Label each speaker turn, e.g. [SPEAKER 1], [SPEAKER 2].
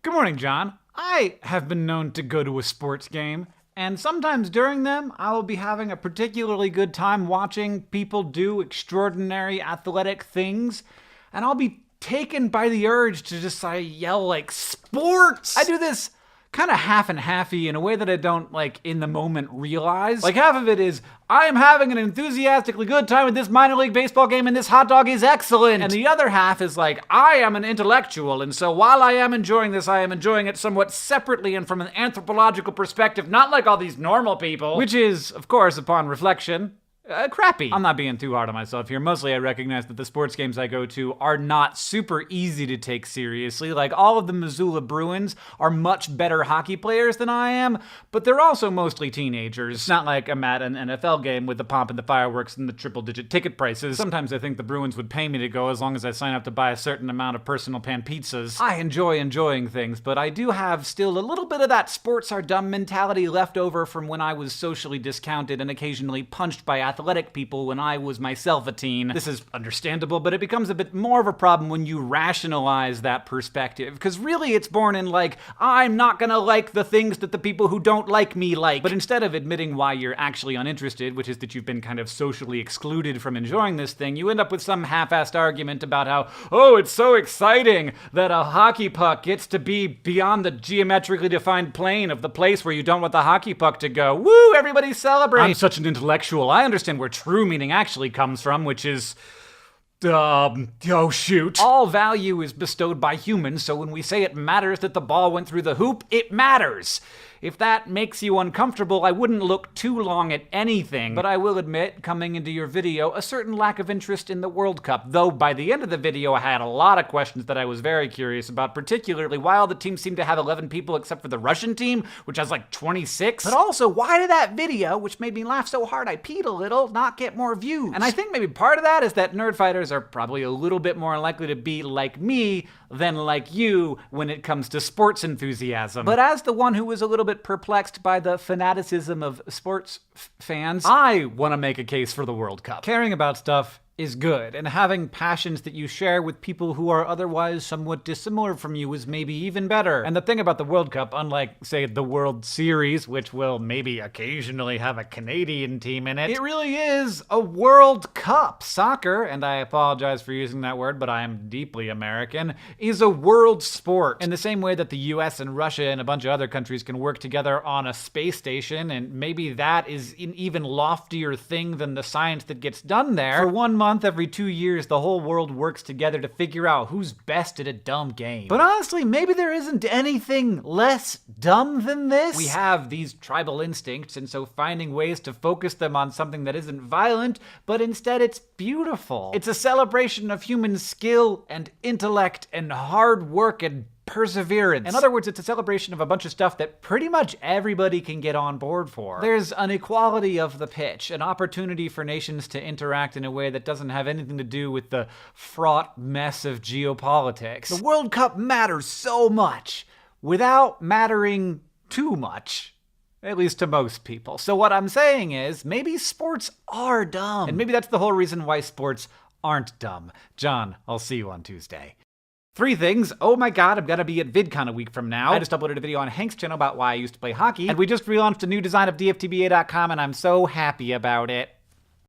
[SPEAKER 1] Good morning, John. I have been known to go to a sports game, and sometimes during them, I will be having a particularly good time watching people do extraordinary athletic things, and I'll be taken by the urge to just yell like, "Sports!" I do this kind of half and halfy in a way that I don't, in the moment realize. Half of it is, I am having an enthusiastically good time with this minor league baseball game and this hot dog is excellent. And the other half is I am an intellectual, and so while I am enjoying this, I am enjoying it somewhat separately and from an anthropological perspective, not like all these normal people. Which is, of course, upon reflection, crappy. I'm not being too hard on myself here. Mostly I recognize that the sports games I go to are not super easy to take seriously. All of the Missoula Bruins are much better hockey players than I am, but they're also mostly teenagers. It's not like I'm at an NFL game with the pomp and the fireworks and the triple-digit ticket prices. Sometimes I think the Bruins would pay me to go as long as I sign up to buy a certain amount of personal pan pizzas. I enjoy enjoying things, but I do have still a little bit of that sports are dumb mentality left over from when I was socially discounted and occasionally punched by athletic people when I was myself a teen. This is understandable, but it becomes a bit more of a problem when you rationalize that perspective, because really it's born in I'm not gonna like the things that the people who don't like me like. But instead of admitting why you're actually uninterested, which is that you've been kind of socially excluded from enjoying this thing, you end up with some half-assed argument about how, oh, it's so exciting that a hockey puck gets to be beyond the geometrically defined plane of the place where you don't want the hockey puck to go. Woo, everybody celebrate! I'm such an intellectual. I understand where true meaning actually comes from, which is oh shoot. All value is bestowed by humans, so when we say it matters that the ball went through the hoop, it matters. If that makes you uncomfortable, I wouldn't look too long at anything. But I will admit, coming into your video, a certain lack of interest in the World Cup. Though by the end of the video, I had a lot of questions that I was very curious about, particularly why all the teams seem to have 11 people except for the Russian team, which has 26. But also, why did that video, which made me laugh so hard I peed a little, not get more views? And I think maybe part of that is that nerdfighters are probably a little bit more likely to be like me than like you when it comes to sports enthusiasm. But as the one who was a little bit perplexed by the fanaticism of sports fans, I want to make a case for the World Cup. Caring about stuff is good, and having passions that you share with people who are otherwise somewhat dissimilar from you is maybe even better. And the thing about the World Cup, unlike, say, the World Series, which will maybe occasionally have a Canadian team in it, it really is a World Cup. Soccer, and I apologize for using that word, but I am deeply American, is a world sport. In the same way that the US and Russia and a bunch of other countries can work together on a space station, and maybe that is an even loftier thing than the science that gets done there. For 1 month every 2 years, the whole world works together to figure out who's best at a dumb game. But honestly, maybe there isn't anything less dumb than this. We have these tribal instincts, and so finding ways to focus them on something that isn't violent, but instead it's beautiful. It's a celebration of human skill and intellect and hard work and perseverance. In other words, it's a celebration of a bunch of stuff that pretty much everybody can get on board for. There's an equality of the pitch, an opportunity for nations to interact in a way that doesn't have anything to do with the fraught mess of geopolitics. The World Cup matters so much without mattering too much. At least to most people. So what I'm saying is, maybe sports are dumb. And maybe that's the whole reason why sports aren't dumb. John, I'll see you on Tuesday. 3 things. Oh my god, I'm gonna be at VidCon a week from now. I just uploaded a video on Hank's channel about why I used to play hockey, and we just relaunched a new design of DFTBA.com, and I'm so happy about it.